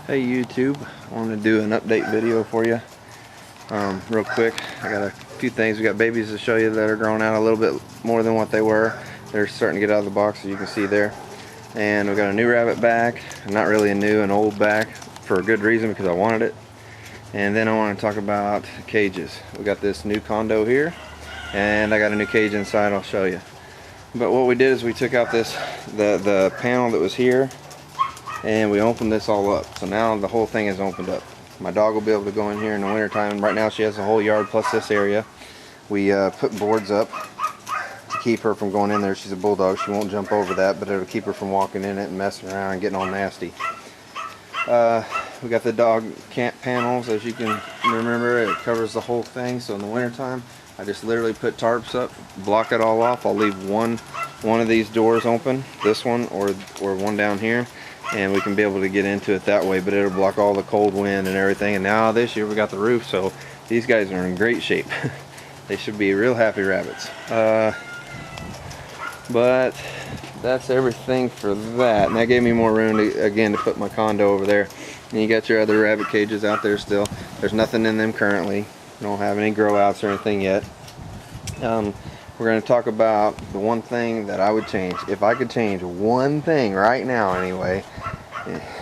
Hey YouTube, I wanted to do an update video for you real quick. I got a few things. We got babies to show you that are growing out a little bit more than what they were. They're starting to get out of the box, as you can see there. And we got a new rabbit back, not really a new, an old back, for a good reason, because I wanted it. And then I want to talk about cages. We got this new condo here, and I got a new cage inside. I'll show you. But what we did is we took out the panel that was here, and we opened this all up. So now the whole thing is opened up. My dog will be able to go in here in the winter time. Right now she has the whole yard plus this area. We put boards up to keep her from going in there. She's a bulldog, she won't jump over that, but it'll keep her from walking in it and messing around and getting all nasty. We got the dog camp panels, as you can remember. It covers the whole thing, so in the winter time I just literally put tarps up, block it all off. I'll leave one of these doors open, this one or one down here, and we can be able to get into it that way, but it'll block all the cold wind and everything. And now this year we got the roof, so these guys are in great shape. They should be real happy rabbits. But that's everything for that, and that gave me more room to put my condo over there. And you got your other rabbit cages out there still. There's nothing in them currently. We don't have any grow outs or anything yet. We're going to talk about the one thing that I would change. If I could change one thing right now anyway,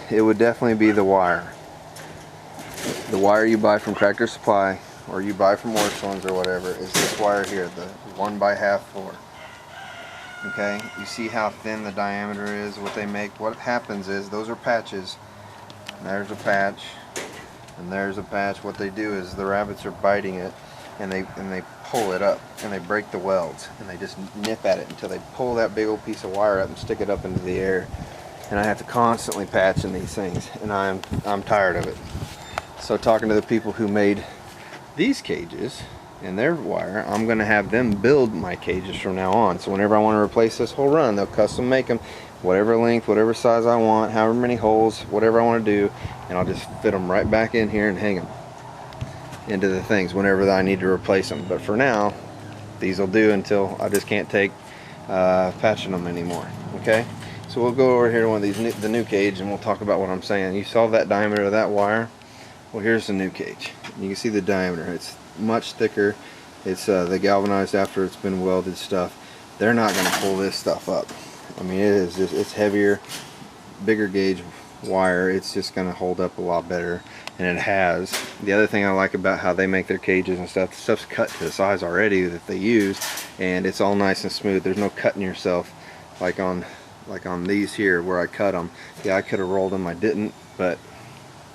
it would definitely be the wire. The wire you buy from Tractor Supply or you buy from Orscheln's or whatever is this wire here, the 1x4. Okay, you see how thin the diameter is, what they make. What happens is, those are patches. There's a patch and there's a patch. What they do is the rabbits are biting it, and they pull it up, and they break the welds, and they just nip at it until they pull that big old piece of wire up and stick it up into the air. And I have to constantly patch in these things, and I'm tired of it. So talking to the people who made these cages and their wire, I'm gonna have them build my cages from now on. So whenever I want to replace this whole run, they'll custom make them whatever length, whatever size I want, however many holes, whatever I want to do, and I'll just fit them right back in here and hang them into the things whenever I need to replace them. But for now, these will do until I just can't take patching them anymore. Okay, so we'll go over here to one of these the new cage, and we'll talk about what I'm saying. You saw that diameter of that wire. Well, here's the new cage. You can see the diameter. It's much thicker. It's the galvanized after it's been welded stuff. They're not going to pull this stuff up. I mean, it's heavier, bigger gauge wire. It's just going to hold up a lot better, and it has. The other thing I like about how they make their cages and stuff, the stuff's cut to the size already that they use, and it's all nice and smooth. There's no cutting yourself like on these here where I cut them. Yeah, I could have rolled them, I didn't, but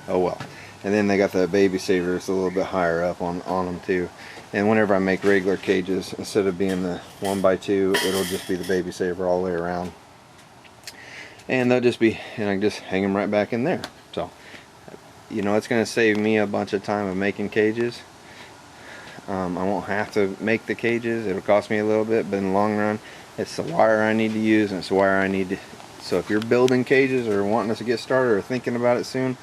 oh well. And then they got the baby savers a little bit higher up on them too. And whenever I make regular cages, instead of being the 1x2, it'll just be the baby saver all the way around. And they'll just be, and I can just hang them right back in there. So, you know, it's going to save me a bunch of time of making cages. I won't have to make the cages. It'll cost me a little bit, but in the long run, it's the wire I need to use, and it's the wire I need to. So if you're building cages or wanting us to get started or thinking about it soon,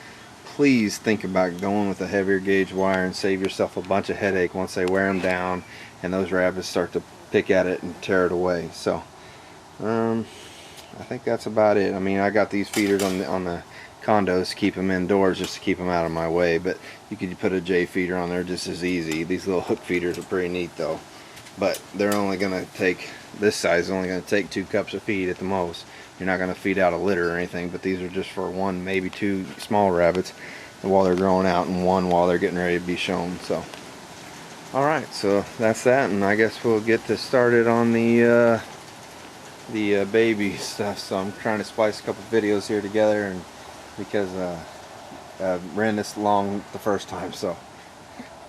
please think about going with a heavier gauge wire and save yourself a bunch of headache once they wear them down and those rabbits start to pick at it and tear it away. So I think that's about it. I mean, I got these feeders on the condos to keep them indoors, just to keep them out of my way, but you could put a J feeder on there just as easy. These little hook feeders are pretty neat though, but they're only going to take, this size is only going to take 2 cups of feed at the most. You're not going to feed out a litter or anything, but these are just for 1, maybe 2 small rabbits while they're growing out, and 1 while they're getting ready to be shown. So alright, so that's that, and I guess we'll get to started on the baby stuff. So I'm trying to splice a couple videos here together, and because I ran this long the first time. So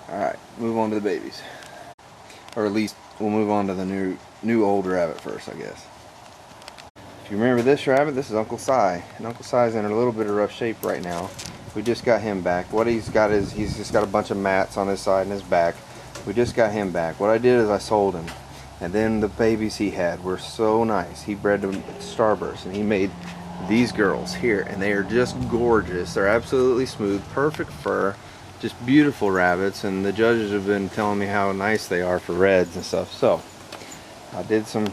alright, move on to the babies, or at least we'll move on to the new old rabbit first, I guess. If you remember this rabbit, this is Uncle Si, and Uncle Si's in a little bit of rough shape right now. We just got him back. What he's got is, he's just got a bunch of mats on his side and his back. We just got him back. What I did is I sold him, and then the babies he had were so nice. He bred them Starburst, and he made these girls here, and they are just gorgeous. They're absolutely smooth, perfect fur, just beautiful rabbits, and the judges have been telling me how nice they are for reds and stuff. So I did some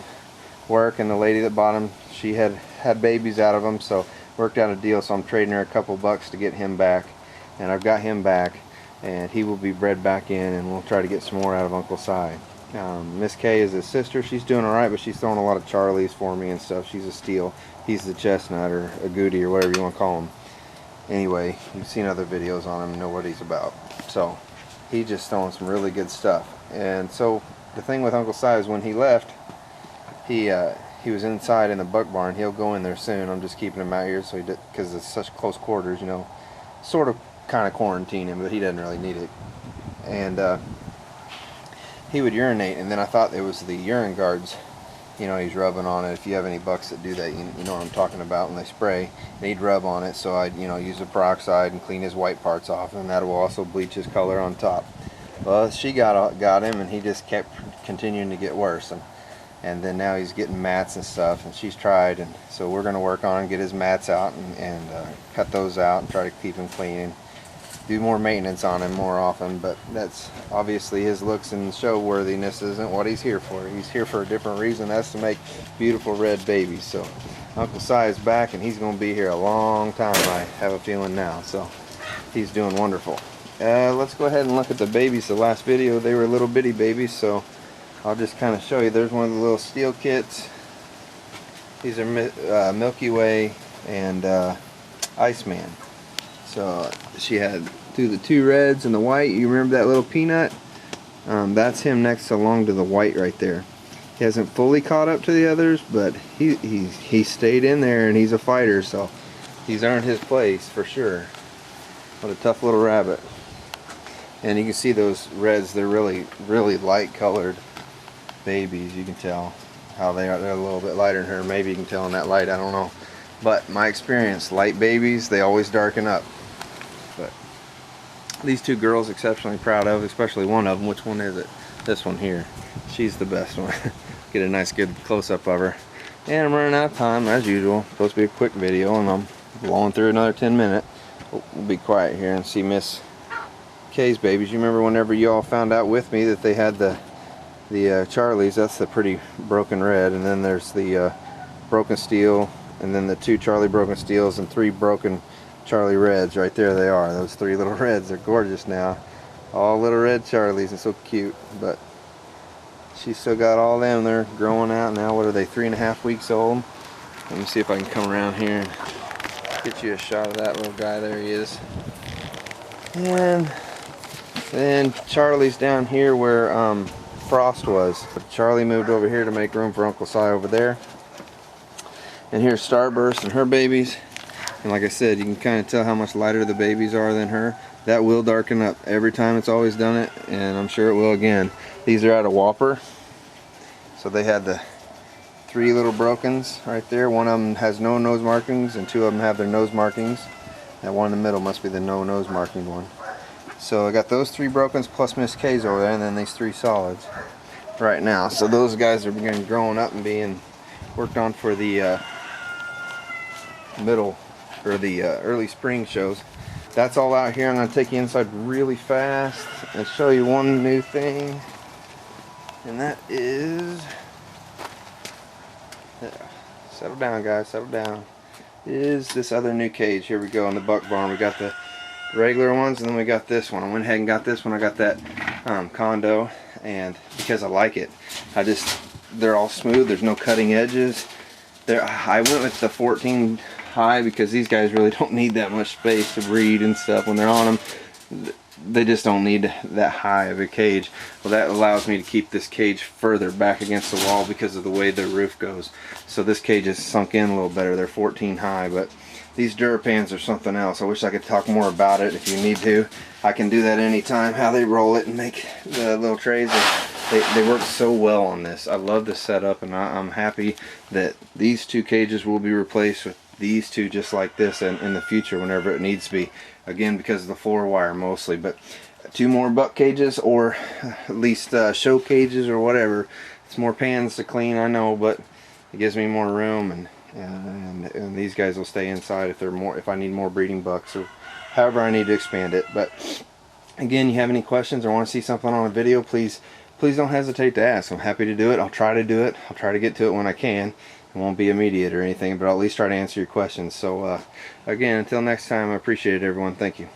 work, and the lady that bought them, she had babies out of them, so worked out a deal, so I'm trading her a couple bucks to get him back, and I've got him back, and he will be bred back in, and we'll try to get some more out of Uncle Si. Miss Kay is his sister. She's doing alright, but she's throwing a lot of Charlies for me and stuff. She's a steal. He's the chestnut, or a goody, or whatever you want to call him. Anyway, you've seen other videos on him and know what he's about. So he's just throwing some really good stuff. And so the thing with Uncle Si is when he left, he was inside in the buck barn. He'll go in there soon. I'm just keeping him out here so because it's such close quarters, you know, sort of kind of quarantine him, but he doesn't really need it. And he would urinate, and then I thought it was the urine guards. You know, he's rubbing on it. If you have any bucks that do that, you know what I'm talking about when they spray. And he'd rub on it, so I'd, you know, use the peroxide and clean his white parts off, and that will also bleach his color on top. Well, she got him, and he just kept continuing to get worse. And then now he's getting mats and stuff, and she's tried, and so we're going to work on get his mats out and cut those out and try to keep him clean and do more maintenance on him more often. But that's obviously his looks and show worthiness isn't what he's here for. He's here for a different reason. That's to make beautiful red babies. So Uncle Si is back, and he's going to be here a long time, I have a feeling now. So he's doing wonderful. Let's go ahead and look at the babies. The last video they were little bitty babies, so I'll just kind of show you. There's one of the little steel kits. These are Milky Way and Iceman. So she had the two reds and the white. You remember that little peanut? That's him next along to the white right there. He hasn't fully caught up to the others, but he stayed in there, and he's a fighter, so he's earned his place for sure. What a tough little rabbit. And you can see those reds, they're really light colored babies. You can tell how they are. They're a little bit lighter than her. Maybe you can tell in that light, I don't know. But my experience, light babies, they always darken up. But these two girls, exceptionally proud of, especially one of them. Which one is it? This one here. She's the best one. Get a nice good close-up of her. And I'm running out of time, as usual. Supposed to be a quick video, and I'm blowing through another 10 minutes. We'll be quiet here and see Miss Kay's babies. You remember whenever you all found out with me that they had the Charlies? That's the pretty broken red, and then there's the broken steel, and then the two Charlie broken steels and three broken Charlie reds. Right there they are, those three little reds. They're gorgeous now, all little red Charlies, and so cute. But she's still got all them. They're growing out now. What are they, 3.5 weeks old? Let me see if I can come around here and get you a shot of that little guy. There he is. And then Charlie's down here where Frost was. Charlie moved over here to make room for Uncle Si over there. And here's Starburst and her babies. And like I said, you can kind of tell how much lighter the babies are than her. That will darken up every time. It's always done it, and I'm sure it will again. These are out of Whopper. So they had the three little brokens right there. One of them has no nose markings, and two of them have their nose markings. That one in the middle must be the no nose marking one. So I got those three brokens plus Miss K's over there, and then these three solids right now. So those guys are beginning growing up and being worked on for the middle or the early spring shows. That's all out here. I'm going to take you inside really fast and show you one new thing, and that is, settle down guys, settle down, is this other new cage. Here we go in the buck barn. We got the regular ones, and then we got this one. I went ahead and got this one. I got that condo, and because I like it, they're all smooth. There's no cutting edges. I went with the 14 high because these guys really don't need that much space to breed and stuff when they're on them. They just don't need that high of a cage. Well, that allows me to keep this cage further back against the wall because of the way the roof goes. So this cage is sunk in a little better. They're 14 high, but these Durapans are something else. I wish I could talk more about it. If you need to, I can do that anytime. How they roll it and make the little trays, they work so well on this. I love the setup, and I'm happy that these two cages will be replaced with these two just like this in the future whenever it needs to be. Again, because of the floor wire mostly, but two more buck cages, or at least show cages or whatever. It's more pans to clean, I know, but it gives me more room, and these guys will stay inside if I need more breeding bucks or however I need to expand it. But again, you have any questions or want to see something on a video, please don't hesitate to ask. I'm happy to do it. I'll try to do it. I'll try to get to it when I can. It won't be immediate or anything, but I'll at least try to answer your questions. So again, until next time, I appreciate it, everyone. Thank you.